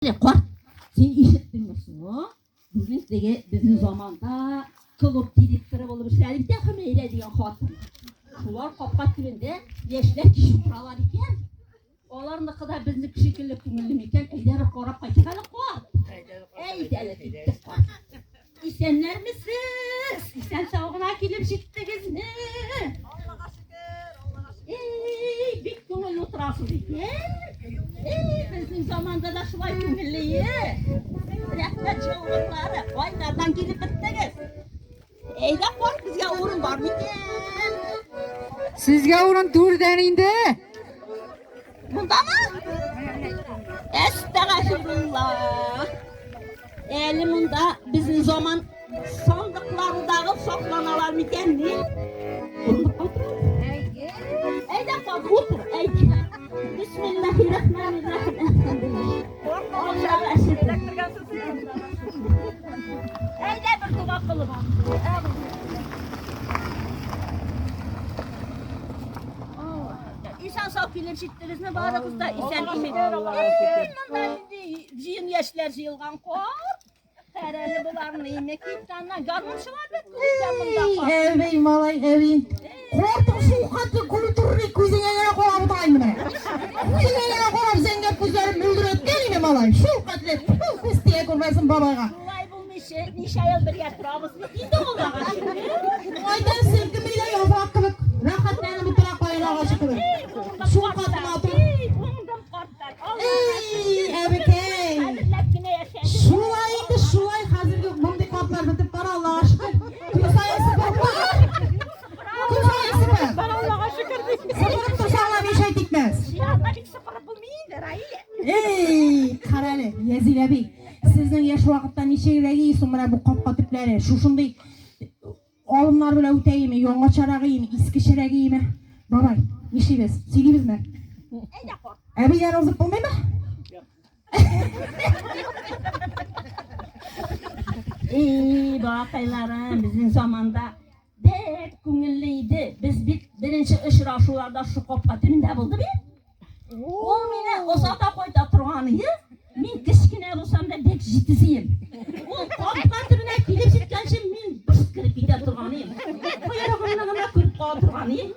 Qor, sen eshitdingmi? Bugun sizga bizning zamonda klub direktori bo'lib ishlaydi bitta Humayra degan xotin. Ular qopqa turganda yoshlar kishi quralar ekan. Ularni qadar bizni shekilli ko'ngilli ekan, aylar qarab qaytgani qor. Aylar ketdi. Esenlermisiz? Esen sağına kelib jetdingizmi? Allohga shukr. Bek ko'ngil o'tirasiz ekan. Bizim zamanda da şulay ko'ngilli. Rahmat çoğunlukları, oylardan kelib bitdingiz. Eyda qor, bizga o'rin bormikan? Sizga o'rin to'rdan endi. Bundami? Estağfurullah. Elimunda bizim zaman sandıklarındagı soqlanalar mikenni? Eyda qor, otur, eyda. Bismillahirrahmanirrahim. Allah'a şükür. Eyda bir dua qılıb. İnsan sağ kelib jetdingizmi? Barıqızda isen imi. Bundan jiyin yaşlar jiyilgan qor. Qarali bularni yemeklikdandan garmuşlar bek. Ey malay evin. Qortuq suqatı kulturni ko'zingga yana qo'yib o'taymi? Ko'zingga yana qo'yib senga ko'zlarim muldiratganmi malay? Shu qatlet istiya ko'rmasin babaga. Bulay bulmuş, necha yil birga turabizmi? Endi Allohga shukr. Oydan silkim bilan yo'q qilib, rohatlanib o'tira qo'yilog'a shukr. Shu qatni otur. Bundan qortdan. Ey abikay. Hadillakkina yashash. Şulay hazırgi bunday qoplar bitib qara Allohga shukr. Ko'sayisi bormi? Ko'sayisi bor. Ben Allah'a şükür. Sıfırıp tursağlar bir şey dikmez. Şiyanlar hiç sıfırı bulmayındır ayı. Ey qarali, Yazila bey. Sizning yosh vaqtda necha yuragi mana bu qopqa tiplari, shunday olimlar bilan o'taymi, yong'ocharag'imi, eski shiragimi? Babay, nishimiz, siygimizmi? Eyda qor. Abi yana o'zib bo'lmaymi? Bakaylarım bizim zamanda dek ko'ngilliydi. Biz birinchi uchrashuvlarda shu qopqa timda bo'ldi mi? O meni o'zada qo'yda turganiga, men kichkina bo'lsam-da dek jitiziyim. O qopqa timda kelib jetgancha men bir kirib keta turganim. Qo'yarog'imni nima ko'rib qoldirganim.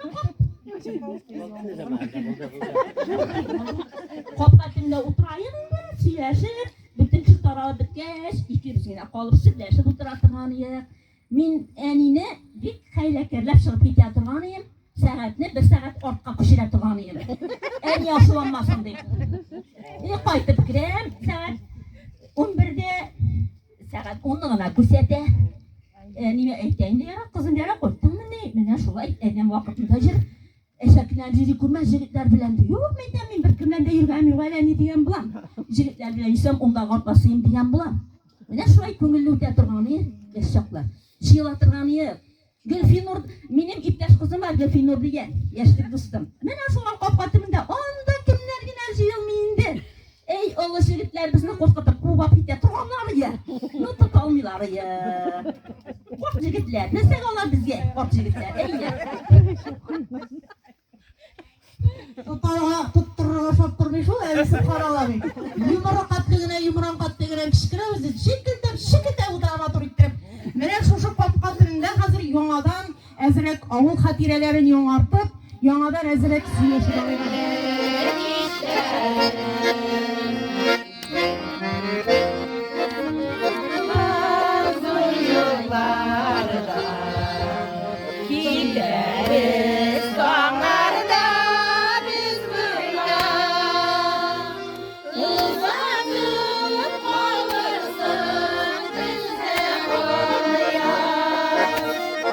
Qopqa timda o'tirayim, siyashib, bütün çıktaral bitgach, ikkirizgina qolib sidlashib o'tira turganim. Men anini bir haylakarlab chiqib keta turganim. Saatni 1 saat ortqa qo'shira turganim. En yoshlanmasin deb. Qaytib kiram, saat 11da saat 10-gina ko'rsatdi. Nima aytayin deyara, qizim deyara qo'ydimmi? Mana shulay aytgan vaqtimda jir. Eşaklar jiri kurmaz jirikler bilen diyor. Men bir kimlerde yurganim yo'q, ne degan bilan. Jirikler bilen isem onda qortlasayım degan bilan. Mana shulay ko'ngilli o'ta turgani yoshlar. Shiyla turgani Gülfinur, benim iptaş kızım var Gülfinur degan, yaşlı dostum. Mana shulay qopqatimda onda kimlarga jiyilmaydi. Ey Allah jirikler bizni qo'rqitib quvab keta turganlari ya. Nutuk olmaylari ya. Qo'rq jigitlar, nesa olar bizga? Qo'rq jigitlar, ey ya. Tutturga sopturmuş o evisi qaralabi. Yumru qatligina, yumran qatligina kishkina o'zi shikiltab o'tirib turib. Mana shu qopqa tilida hozir yangadan azrak avul xotiralarini yangartib, yangadan azrak suyushlar.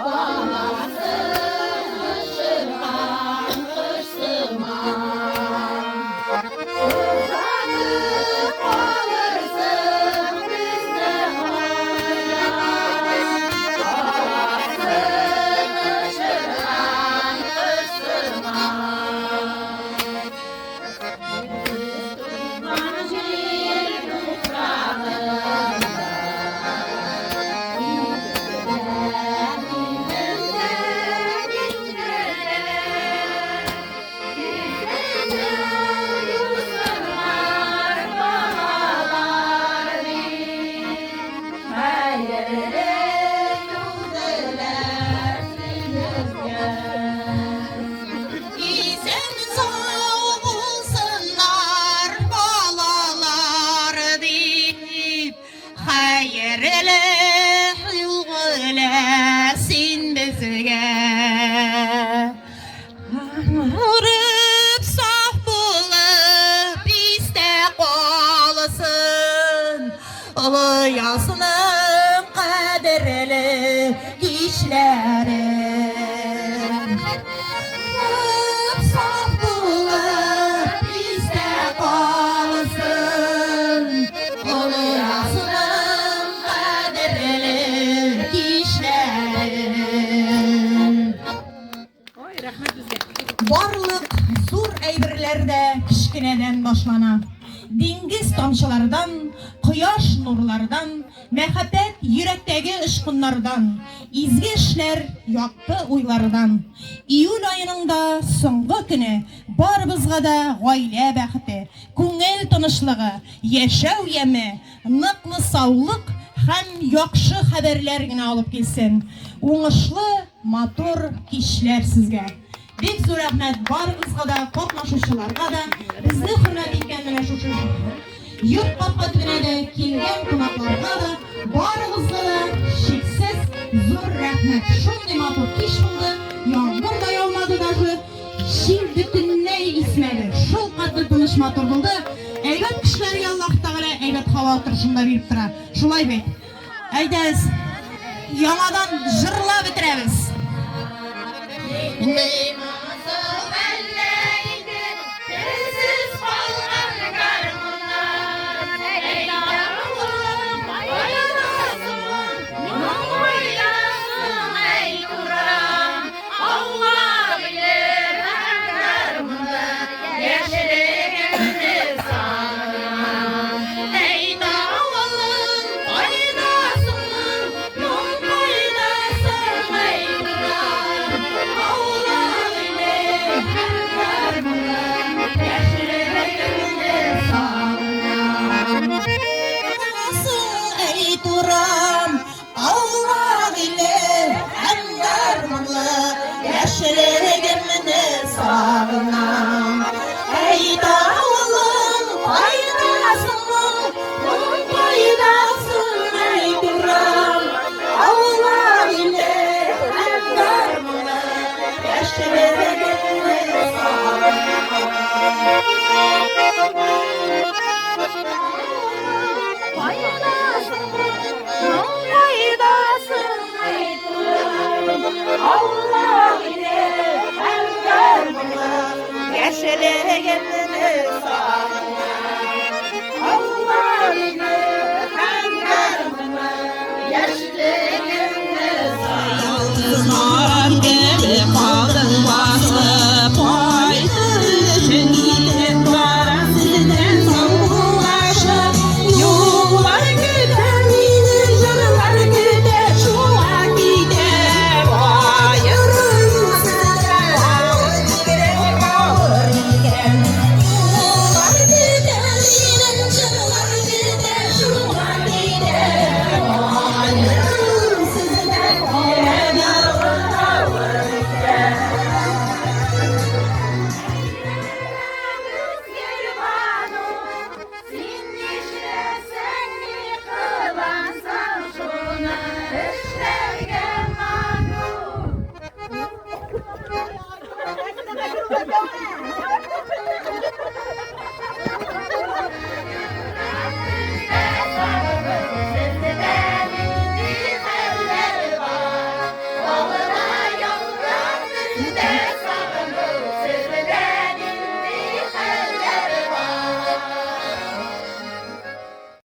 Bana sığışırman, kışsıman. Berele yılgıla sin bizge Arıp saf bulup iste qolasın Ulu yasının kaderli kişilerin Arıp saf bulup iste qolasın Ulu yasının kaderli kişilerin Barlık zor eyberlerde kişkineden başlana. Dengiz tamşılardan, quyosh nurlardan, mehabbet yürekteki ışkınlardan, izgi işler yaktı uylardan. İyul ayının da soңғы күні бар bizga da gaile бәхете, күңел тынычлыгы, яшәү яме, ныклы саулык һәм яхшы хәбәрләр генә алып килсен. Уңышлы, матур кичләр сезгә. Бик зур рәхмәт барыгызга да, катнашучыларга да, безне хөрмәт иткән менә шушы йорт капка төбенә дә килгән кунакларга да, барыгызга да шиксез зур рәхмәт. Шундый матур кич булды, яңгыр да яумады даже, җил бөтенләй исмәде. Шул кадәр тыныч матур булды. Әйбәт кешеләргә Аллаһ Тәгалә әйбәт һава торышында биреп тора. Шулай бит. Әйдәгез, яңадан җырлап бетерәбез. Allah